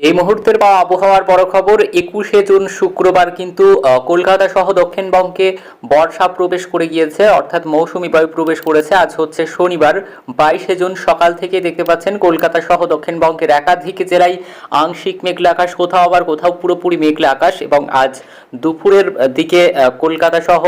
এই মুহূর্তের পাওয়া আবহাওয়ার বড় খবর 21শে জুন শুক্রবার কিন্তু কলকাতা সহ দক্ষিণবঙ্গে বর্ষা প্রবেশ করে গিয়েছে, অর্থাৎ মৌসুমি বায়ু প্রবেশ করেছে। আজ হচ্ছে শনিবার 22শে জুন সকাল থেকে দেখতে পাচ্ছেন কলকাতা সহ দক্ষিণবঙ্গের একাধিক জেলায় আংশিক মেঘলা আকাশ, কোথাও আবার কোথাও পুরোপুরি মেঘলা আকাশ। এবং আজ দুপুরের দিকে কলকাতা সহ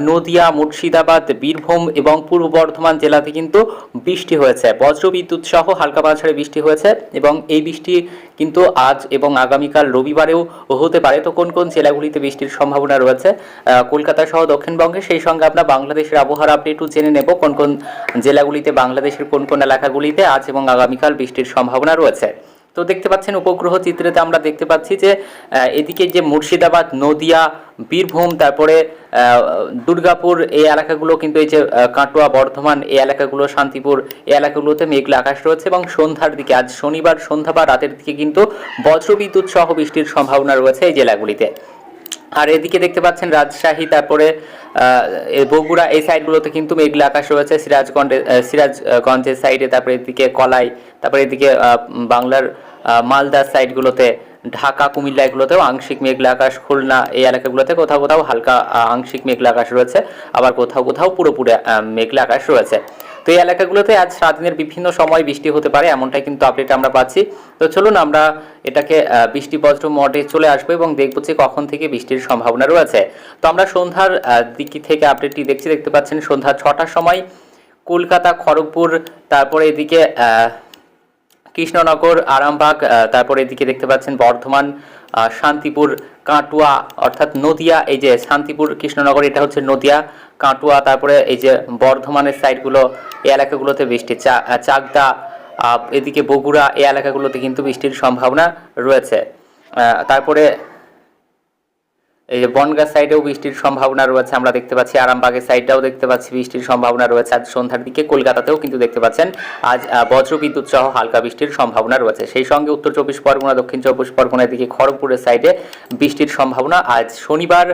নদিয়া, মুর্শিদাবাদ, বীরভূম এবং পূর্ব বর্ধমান জেলাতে কিন্তু বৃষ্টি হয়েছে, বজ্রবিদ্যুৎ সহ হালকা মাঝারি বৃষ্টি হয়েছে। এবং এই বৃষ্টি কিন্তু আজ এবং আগামীকাল রবিবারেও হতে পারে। তো কোন কোন জেলাগুলিতে বৃষ্টির সম্ভাবনা রয়েছে কলকাতা সহ দক্ষিণবঙ্গে, সেই সঙ্গে আমরা বাংলাদেশের আবহাওয়ার আপডেটও জেনে নেব কোন কোন জেলাগুলিতে, বাংলাদেশের কোন কোন এলাকাগুলিতে আজ এবং আগামীকাল বৃষ্টির সম্ভাবনা রয়েছে। তো দেখতে পাচ্ছেন উপগ্রহ চিত্রেতে আমরা দেখতে পাচ্ছি যে এদিকে যে মুর্শিদাবাদ, নদিয়া, বীরভূম, তারপরে দুর্গাপুর, এই এলাকাগুলো কিন্তু এই যে কাটোয়া, বর্ধমান, এই এলাকাগুলো, শান্তিপুর, এই এলাকাগুলোতে মেঘলা আকাশ রয়েছে। এবং সন্ধ্যার দিকে, আজ শনিবার সন্ধ্যা বা রাতের দিকে কিন্তু বজ্রবিদ্যুৎ সহ বৃষ্টির সম্ভাবনা রয়েছে এই জেলাগুলিতে। আর এদিকে দেখতে পাচ্ছেন রাজশাহী, তারপরে বগুড়া, এই সাইডগুলোতে কিন্তু মেঘলা আকাশ রয়েছে। সিরাজগঞ্জের সাইডে, তারপরে এদিকে কলাই, তারপরে এদিকে বাংলার মালদার সাইডগুলোতে, ঢাকা, কুমিল্লা, এগুলোতেও আংশিক মেঘলা আকাশ। খুলনা, এই এলাকাগুলোতে কোথাও কোথাও হালকা আংশিক মেঘলা আকাশ রয়েছে, আবার কোথাও কোথাও পুরোপুরি মেঘলা আকাশ রয়েছে। তো এই এলাকাগুলোতে আজ সারাদিনের বিভিন্ন সময় বৃষ্টি হতে পারে, এমনটাই কিন্তু আপডেট আমরা পাচ্ছি। তো চলুন আমরা এটাকে বৃষ্টি বজ্র মোডে চলে আসবো এবং দেখবো যে কখন থেকে বৃষ্টির সম্ভাবনা রয়েছে। তো আমরা সন্ধ্যার দিক থেকে আপডেটটি দেখতে পাচ্ছেন সন্ধ্যা 6টার সময় কলকাতা, খড়গপুর, তারপরে এদিকে কৃষ্ণনগর, আরামবাগ, তারপরে এদিকে দেখতে পাচ্ছেন বর্ধমান, শান্তিপুর, কাটোয়া, অর্থাৎ নদিয়া, এই যে শান্তিপুর, কৃষ্ণনগর, এটা হচ্ছে নদিয়া, কাটোয়া, তারপরে এই যে বর্ধমানের সাইডগুলো, এই এলাকাগুলোতে বৃষ্টি, চাকদা, এদিকে বগুড়া, এই এলাকাগুলোতে কিন্তু বৃষ্টির সম্ভাবনা রয়েছে। তারপরে এই যে বনগাঁ সাইডেও বৃষ্টির সম্ভাবনা রয়েছে, আমরা দেখতে পাচ্ছি আরামবাগের সাইডটাও দেখতে পাচ্ছি বৃষ্টির সম্ভাবনা রয়েছে। আজ সন্ধ্যার দিকে কলকাতাতেও কিন্তু দেখতে পাচ্ছেন আজ বজ্রবিদ্যুৎ সহ হালকা বৃষ্টির সম্ভাবনা রয়েছে। সেই সঙ্গে উত্তর চব্বিশ পরগনা, দক্ষিণ চব্বিশ পরগনার দিকে খড়গপুরের সাইডে বৃষ্টির সম্ভাবনা। আজ শনিবার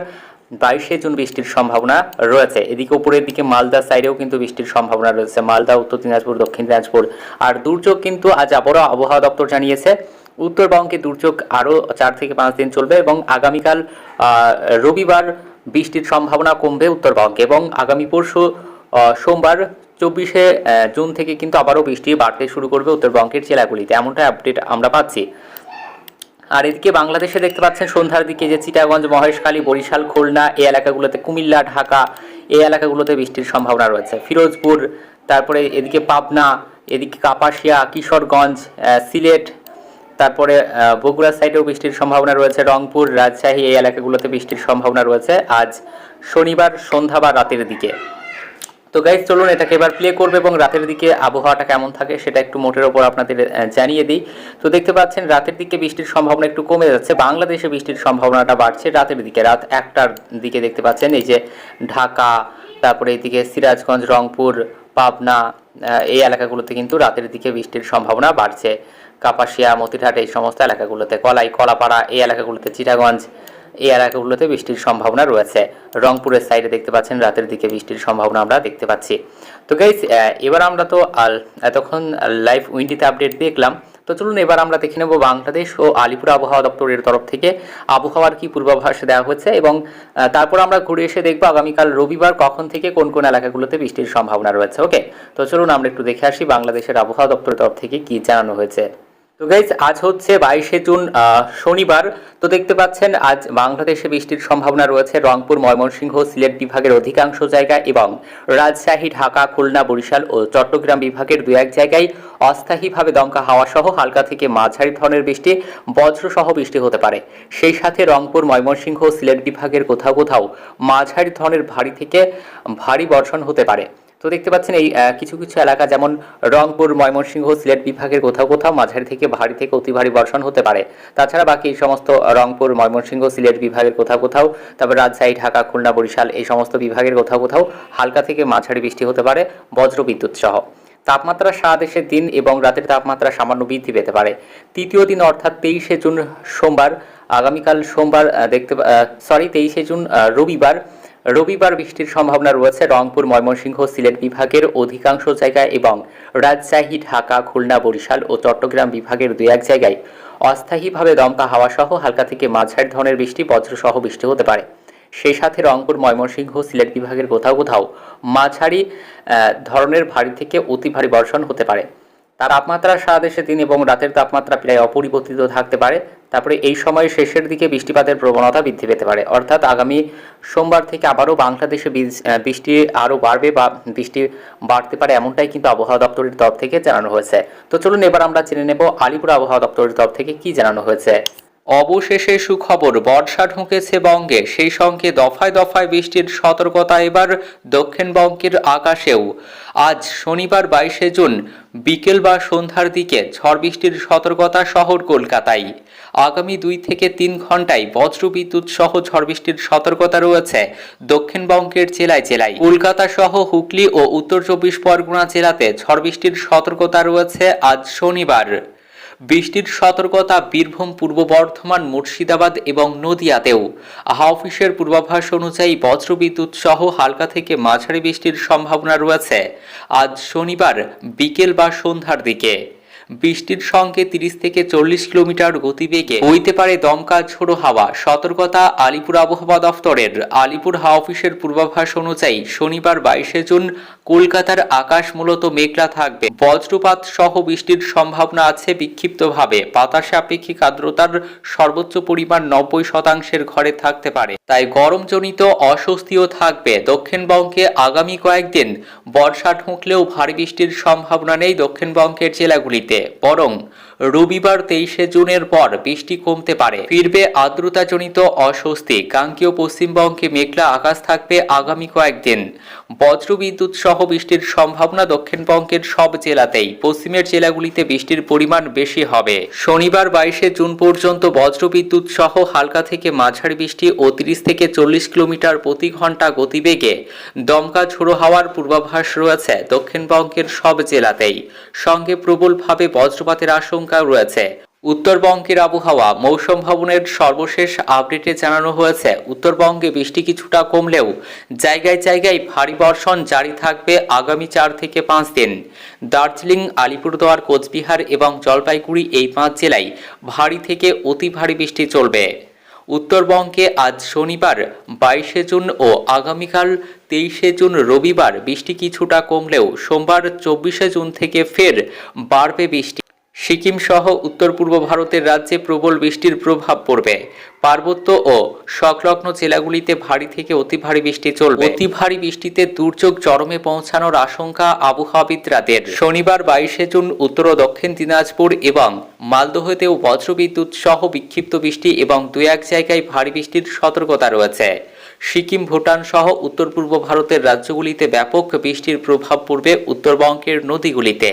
22শে জুন বৃষ্টির সম্ভাবনা রয়েছে। এদিকে উপরের দিকে মালদা সাইডেও কিন্তু বৃষ্টির সম্ভাবনা রয়েছে, মালদা, উত্তর দিনাজপুর, দক্ষিণ দিনাজপুর। আর দুর্যোগ কিন্তু আজ আবারও আবহাওয়া দপ্তর জানিয়েছে উত্তরবঙ্গে দুর্যোগ আরও 4 থেকে 5 দিন চলবে এবং আগামীকাল রবিবার বৃষ্টির সম্ভাবনা কমবে উত্তরবঙ্গে। এবং আগামী পরশু সোমবার 24শে জুন থেকে কিন্তু আবারও বৃষ্টি বাড়তে শুরু করবে উত্তরবঙ্গের জেলাগুলিতে, এমনটা আপডেট আমরা পাচ্ছি। আর এদিকে বাংলাদেশে দেখতে পাচ্ছেন সন্ধ্যার দিকে যে চিটাগঞ্জ, মহেশখালী, বরিশাল, খুলনা, এই এলাকাগুলোতে, কুমিল্লা, ঢাকা, এই এলাকাগুলোতে বৃষ্টির সম্ভাবনা রয়েছে। ফিরোজপুর, তারপরে এদিকে পাবনা, এদিকে কাপাসিয়া, কিশোরগঞ্জ, সিলেট, তারপরে বগুড়া সাইডেও বৃষ্টির সম্ভাবনা রয়েছে। রংপুর, রাজশাহী, এই এলাকাগুলোতে বৃষ্টির সম্ভাবনা রয়েছে আজ শনিবার সন্ধ্যা বা রাতের দিকে। তো গাইজ চলুন এটাকে এবার প্লে করবে এবং রাতের দিকে আবহাওয়াটা কেমন থাকে সেটা একটু মোটের ওপর আপনাদের জানিয়ে দিই। তো দেখতে পাচ্ছেন রাতের দিকে বৃষ্টির সম্ভাবনা একটু কমে যাচ্ছে, বাংলাদেশে বৃষ্টির সম্ভাবনাটা বাড়ছে রাতের দিকে। রাত 1টার দিকে দেখতে পাচ্ছেন এই যে ঢাকা, তারপরে এইদিকে সিরাজগঞ্জ, রংপুর, পাবনা, এই এলাকাগুলোতে কিন্তু রাতের দিকে বৃষ্টির সম্ভাবনা বাড়ছে। কাপাসিয়া, মতিরহাট, এই সমস্ত এলাকাগুলোতে, কলাই, কলাপাড়া, এই এলাকাগুলোতে, চিটাগঞ্জ, এই এলাকাগুলোতে বৃষ্টির সম্ভাবনা রয়েছে। রংপুরের সাইডে দেখতে পাচ্ছেন রাতের দিকে বৃষ্টির সম্ভাবনা আমরা দেখতে পাচ্ছি। তো গাইস এবার আমরা তো এতক্ষণ লাইভ উইন্ডিতে আপডেট দেখলাম। তো চলুন এবার আমরা দেখে নেব বাংলাদেশ ও আলিপুর আবহাওয়া দপ্তরের তরফ থেকে আবহাওয়ার কি পূর্বাভাস দেওয়া হয়েছে এবং তারপর আমরা ঘুরে এসে দেখবো আগামীকাল রবিবার কখন থেকে কোন কোন এলাকাগুলোতে বৃষ্টির সম্ভাবনা রয়েছে। ওকে, তো চলুন আমরা একটু দেখে আসি বাংলাদেশের আবহাওয়া দপ্তরের তরফ থেকে কি জানানো হয়েছে। তো গাইজ আজ হচ্ছে 22শে জুন শনিবার। তো দেখতে পাচ্ছেন আজ বাংলাদেশে বৃষ্টির সম্ভাবনা রয়েছে রংপুর, ময়মনসিংহ, সিলেট বিভাগের অধিকাংশ জায়গা এবং রাজশাহী, ঢাকা, খুলনা, বরিশাল ও চট্টগ্রাম বিভাগের 2-1 জায়গায় অস্থায়ীভাবে দমকা হাওয়া সহ হালকা থেকে মাঝারি ধরনের বৃষ্টি, বজ্রসহ বৃষ্টি হতে পারে। সেই সাথে রংপুর, ময়মনসিংহ, সিলেট বিভাগের কোথাও কোথাও মাঝারি ধরনের ভারী থেকে ভারী বর্ষণ হতে পারে। তো দেখতে পাচ্ছেন এই কিছু কিছু এলাকা যেমন রংপুর, ময়মনসিংহ, সিলেট বিভাগের কোথাও কোথাও মাঝারি থেকে ভারী থেকে অতি ভারী বর্ষণ হতে পারে। তাছাড়া বাকি এই সমস্ত রংপুর, ময়মনসিংহ, সিলেট বিভাগের কোথাও কোথাও, তারপর রাজশাহী, ঢাকা, খুলনা, বরিশাল, এই সমস্ত বিভাগের কোথাও কোথাও হালকা থেকে মাঝারি বৃষ্টি হতে পারে বজ্রবিদ্যুৎ সহ। তাপমাত্রা সারা দেশে দিন এবং রাতের তাপমাত্রা সামান্য বৃদ্ধি পেতে পারে। তৃতীয় দিন অর্থাৎ 23শে জুন সোমবার, আগামীকাল সোমবার 23শে জুন রবিবার রবিবার বৃষ্টির সম্ভাবনা রয়েছে রংপুর, ময়মনসিংহ, সিলেট বিভাগের অধিকাংশ জায়গায় এবং রাজশাহী, ঢাকা, খুলনা, বরিশাল ও চট্টগ্রাম বিভাগের 2-1 জায়গায় অস্থায়ীভাবে দমকা হাওয়া সহ হালকা থেকে মাঝারি ধরনের বৃষ্টি, বজ্রসহ বৃষ্টি হতে পারে। সেই সাথে রংপুর, ময়মনসিংহ, সিলেট বিভাগের কোথাও কোথাও মাঝারি ধরনের ভারী থেকে অতি ভারী বর্ষণ হতে পারে। তার তাপমাত্রা সারা দেশে দিন এবং রাতের তাপমাত্রা প্রায় অপরিবর্তিত থাকতে পারে। তারপরে এই সময় শেষের দিকে বৃষ্টিপাতের প্রবণতা বৃদ্ধি পেতে পারে, অর্থাৎ আগামী সোমবার থেকে আবারও বাংলাদেশে বৃষ্টি আরও বাড়বে বা বৃষ্টি বাড়তে পারে, এমনটাই কিন্তু আবহাওয়া দপ্তরের তরফ থেকে জানানো হয়েছে। তো চলুন এবার আমরা জেনে নেব আলিপুর আবহাওয়া দপ্তরের তরফ থেকে কি জানানো হয়েছে। অবশেষে সুখবর, বর্ষা ঢুকেছে বঙ্গে, সেই সঙ্গে দফায় দফায় বৃষ্টির সতর্কতা এবার দক্ষিণবঙ্গের আকাশেও। আজ শনিবার 22শে জুন বিকেল বা সন্ধ্যার দিকে ঝড় বৃষ্টির সতর্কতা শহর কলকাতায়। আগামী 2 থেকে 3 ঘন্টায় বজ্রবিদ্যুৎ সহ ঝড় বৃষ্টির সতর্কতা রয়েছে দক্ষিণবঙ্গের জেলায় জেলায়। কলকাতা সহ হুগলি ও উত্তর 24 পরগনা জেলাতে ঝড় বৃষ্টির সতর্কতা রয়েছে আজ শনিবার। বৃষ্টির সতর্কতা বীরভূম, পূর্ব বর্ধমান, মুর্শিদাবাদ এবং নদিয়াতেও। আবহাওয়া অফিসের পূর্বাভাস অনুযায়ী বজ্রবিদ্যুৎ সহ হালকা থেকে মাঝারি বৃষ্টির সম্ভাবনা রয়েছে আজ শনিবার বিকেল বা সন্ধ্যার দিকে। বৃষ্টির সঙ্গে 30 থেকে 40 কিলোমিটার গতিবেগে বইতে পারে দমকা ঝোড়ো হাওয়া। সতর্কতা আলিপুর আবহাওয়া দফতরের। আলিপুর হাওয়া অফিসের পূর্বাভাস অনুযায়ী শনিবার 22শে জুন কলকাতার আকাশ মূলত মেঘলা থাকবে। বজ্রপাত সহ বৃষ্টির সম্ভাবনা আছে বিক্ষিপ্তভাবে। বাতাসে আপেক্ষিক আর্দ্রতার সর্বোচ্চ পরিমাণ 90% ঘরে থাকতে পারে, তাই গরমজনিত অস্বস্তিও থাকবে। দক্ষিণবঙ্গে আগামী কয়েকদিন বর্ষা ঢুকলেও ভারী বৃষ্টির সম্ভাবনা নেই দক্ষিণবঙ্গের জেলাগুলিতে, বরং রবিবার 23শে জুনের পর বৃষ্টি কমতে পারে। ফিরবে আর্দ্রতাজনিত অস্বস্তি। কাঙ্ক্ষীয় পশ্চিমবঙ্গে মেঘলা আকাশ থাকবে আগামী কয়েকদিন। বজ্রবিদ্যুৎ সহ বৃষ্টির সম্ভাবনা দক্ষিণবঙ্গের সব জেলাতেই। পশ্চিমের জেলাগুলিতে বৃষ্টির পরিমাণ বেশি হবে। শনিবার 22শে জুন পর্যন্ত বজ্রবিদ্যুৎ সহ হালকা থেকে মাঝারি বৃষ্টি ও 30 থেকে 40 কিলোমিটার প্রতি ঘন্টা গতিবেগে দমকা ঝোড়ো হাওয়ার পূর্বাভাস রয়েছে দক্ষিণবঙ্গের সব জেলাতেই। সঙ্গে প্রবলভাবে বজ্রপাতের আশঙ্কা রয়েছে। উত্তরবঙ্গের আবহাওয়া মৌসুম ভবনের সর্বশেষ আপডেটে জানানো হয়েছে, উত্তরবঙ্গে বৃষ্টি কিছুটা কমলেও জায়গায় জায়গায় ভারী বর্ষণ জারি থাকবে আগামী 4 থেকে 5 দিন। দার্জিলিং, আলিপুরদুয়ার, কোচবিহার এবং জলপাইগুড়ি এই 5 জেলায় ভারী থেকে অতি ভারী বৃষ্টি চলবে। উত্তরবঙ্গে আজ শনিবার 22শে জুন ও আগামীকাল 23শে জুন রবিবার বৃষ্টি কিছুটা কমলেও সোমবার 24শে জুন থেকে ফের বাড়বে বৃষ্টি। সিকিম সহ উত্তর পূর্ব ভারতের রাজ্যে প্রবল বৃষ্টির প্রভাব পড়বে। পার্বত্য ও সংলগ্ন জেলাগুলিতে ভারী থেকে অতি ভারী বৃষ্টি চলবে। অতি ভারী বৃষ্টিতে দুর্যোগ চরমে পৌঁছানোর আশঙ্কা আবহাওয়াবিদদের। শনিবার 22শে জুন উত্তর ও দক্ষিণ দিনাজপুর এবং মালদহেতেও বজ্রবিদ্যুৎ সহ বিক্ষিপ্ত বৃষ্টি এবং 2-1 জায়গায় ভারী বৃষ্টির সতর্কতা রয়েছে। সিকিম, ভুটান সহ উত্তর পূর্ব ভারতের রাজ্যগুলিতে ব্যাপক বৃষ্টির প্রভাব পড়বে উত্তরবঙ্গের নদীগুলিতে,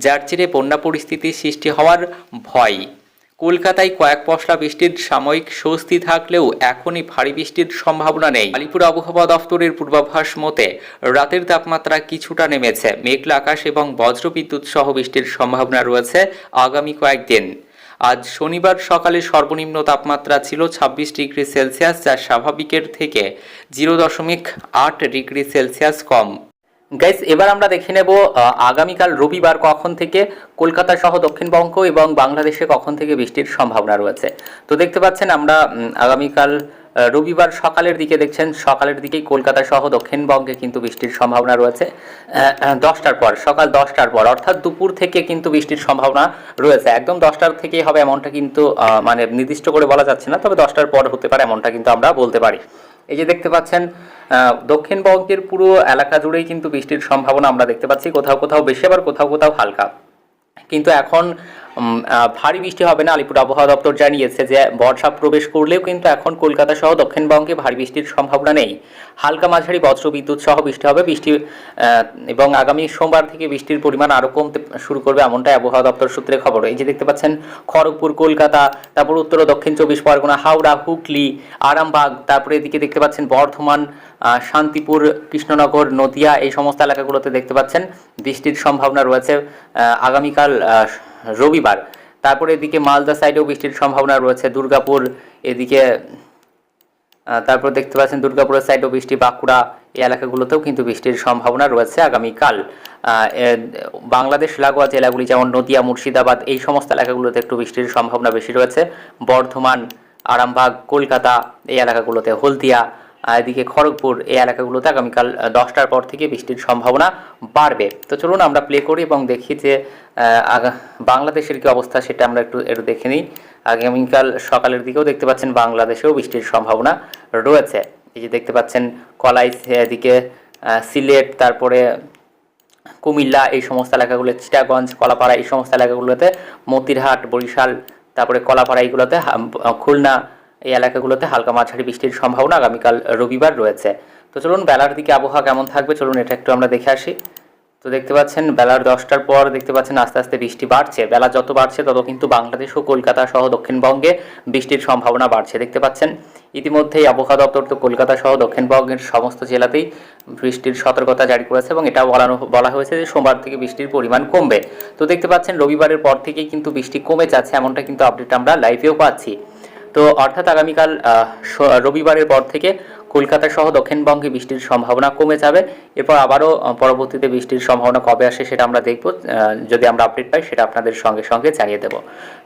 যার জেরে বন্যা পরিস্থিতির সৃষ্টি হওয়ার ভয়। কলকাতায় কয়েক পশলা বৃষ্টির সাময়িক স্বস্তি থাকলেও এখনই ভারী বৃষ্টির সম্ভাবনা নেই। আলিপুর আবহাওয়া দফতরের পূর্বাভাস মতে রাতের তাপমাত্রা কিছুটা নেমেছে। মেঘলা আকাশ এবং বজ্রবিদ্যুৎ সহ বৃষ্টির সম্ভাবনা রয়েছে আগামী কয়েকদিন। আজ শনিবার সকালে সর্বনিম্ন তাপমাত্রা ছিল 26 ডিগ্রি সেলসিয়াস, যা স্বাভাবিকের থেকে 0.8 ডিগ্রি সেলসিয়াস কম। গাইস, এবার আমরা দেখে নেব আগামীকাল রবিবার কখন থেকে কলকাতা সহ দক্ষিণবঙ্গ এবং বাংলাদেশে কখন থেকে বৃষ্টির সম্ভাবনা রয়েছে। তো দেখতে পাচ্ছেন আমরা আগামীকাল রবিবার সকালের দিকে দেখছেন, সকালের দিকেই কলকাতা সহ দক্ষিণবঙ্গে কিন্তু বৃষ্টির সম্ভাবনা রয়েছে 10টার পর, সকাল 10টার পর, অর্থাৎ দুপুর থেকে কিন্তু বৃষ্টির সম্ভাবনা রয়েছে। একদম 10টার থেকেই হবে এমনটা কিন্তু মানে নির্দিষ্ট করে বলা যাচ্ছে না, তবে 10টার পর হতে পারে এমনটা কিন্তু আমরা বলতে পারি। এই যে দেখতে পাচ্ছেন দক্ষিণবঙ্গের পুরো এলাকা জুড়েই কিন্তু বৃষ্টির সম্ভাবনা আমরা দেখতে পাচ্ছি, কোথাও কোথাও বেশি আবার কোথাও কোথাও হালকা। কিন্তু এখন ভারী বৃষ্টি হবে না। আলিপুর আবহাওয়া দপ্তর জানিয়েছে যে বর্ষা প্রবেশ করলেও কিন্তু এখন কলকাতা সহ দক্ষিণবঙ্গে ভারী বৃষ্টির সম্ভাবনা নেই। হালকা মাঝারি বজ্রবিদ্যুৎ সহ বৃষ্টি হবে। এবং আগামী সোমবার থেকে বৃষ্টির পরিমাণ আরও কমতে শুরু করবে, এমনটাই আবহাওয়া দপ্তর সূত্রে খবর। এই যে দেখতে পাচ্ছেন খড়গপুর, কলকাতা, তারপর উত্তর ও দক্ষিণ 24 পরগনা, হাওড়া, হুগলি, আরামবাগ, তারপরে এদিকে দেখতে পাচ্ছেন বর্ধমান, শান্তিপুর, কৃষ্ণনগর, নদিয়া, এই সমস্ত এলাকাগুলোতে দেখতে পাচ্ছেন বৃষ্টির সম্ভাবনা রয়েছে আগামীকাল রবিবার। তারপরে এদিকে মালদা সাইডেও বৃষ্টির সম্ভাবনা রয়েছে, দুর্গাপুর, এদিকে তারপর দেখতে পাচ্ছেন দুর্গাপুরের সাইডেও বৃষ্টি, বাঁকুড়া এই এলাকাগুলোতেও কিন্তু বৃষ্টির সম্ভাবনা রয়েছে আগামীকাল। বাংলাদেশ লাগোয়া জেলাগুলি যেমন নদিয়া, মুর্শিদাবাদ এই সমস্ত এলাকাগুলোতে একটু বৃষ্টির সম্ভাবনা বেশি রয়েছে। বর্ধমান, আরামবাগ, কলকাতা এই এলাকাগুলোতে, হলদিয়া, এদিকে খড়গপুর এই এলাকাগুলোতে আগামীকাল 10টার পর থেকে বৃষ্টির সম্ভাবনা বাড়বে। তো চলুন আমরা প্লে করি এবং দেখি যে বাংলাদেশের কি অবস্থা সেটা আমরা একটু দেখে নিই। আগামীকাল সকালের দিকেও দেখতে পাচ্ছেন বাংলাদেশেও বৃষ্টির সম্ভাবনা রয়েছে। এই যে দেখতে পাচ্ছেন কলাই, এদিকে সিলেট, তারপরে কুমিল্লা এই সমস্ত এলাকাগুলো, চিটাগঞ্জ, কলাপাড়া এই সমস্ত এলাকাগুলোতে, মতিরহাট, বরিশাল, তারপরে কলাপাড়া এইগুলোতে, খুলনা এই এলাকাগুলোতে হালকা মাঝারি বৃষ্টির সম্ভাবনা আগামীকাল রবিবার রয়েছে। তো চলুন বেলার দিকে আবহাওয়া কেমন থাকবে চলুন এটা একটু আমরা দেখে আসি। তো দেখতে পাচ্ছেন বেলার 10টার পর দেখতে পাচ্ছেন আস্তে আস্তে বৃষ্টি বাড়ছে। বেলা যত বাড়ছে তত কিন্তু বাংলাদেশ ও কলকাতা সহ দক্ষিণবঙ্গে বৃষ্টির সম্ভাবনা বাড়ছে। দেখতে পাচ্ছেন ইতিমধ্যেই আবহাওয়া দপ্তর তো কলকাতা সহ দক্ষিণবঙ্গের সমস্ত জেলাতেই বৃষ্টির সতর্কতা জারি করেছে এবং এটাও বলা হয়েছে যে সোমবার থেকে বৃষ্টির পরিমাণ কমবে। তো দেখতে পাচ্ছেন রবিবারের পর থেকেই কিন্তু বৃষ্টি কমে যাচ্ছে, এমনটা কিন্তু আপডেট আমরা লাইভেও পাচ্ছি। তো অর্থাৎ আগামীকাল রবিবারের পর থেকে কলকাতা সহ দক্ষিণবঙ্গে বৃষ্টির সম্ভাবনা কমে যাবে। এরপর আবারও পরবর্তীতে বৃষ্টির সম্ভাবনা কবে আসে সেটা আমরা দেখব, যদি আমরা আপডেট পাই সেটা আপনাদের সঙ্গে সঙ্গে জানিয়ে দেব।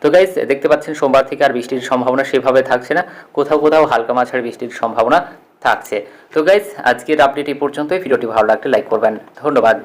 তো গাইস দেখতে পাচ্ছেন সোমবার থেকে আর বৃষ্টির সম্ভাবনা সেভাবে থাকছে না, কোথাও কোথাও হালকা মাঝারি বৃষ্টির সম্ভাবনা থাকছে। তো গাইস আজকের আপডেট এই পর্যন্তই। ভিডিওটি ভালো লাগলে লাইক করবেন। ধন্যবাদ।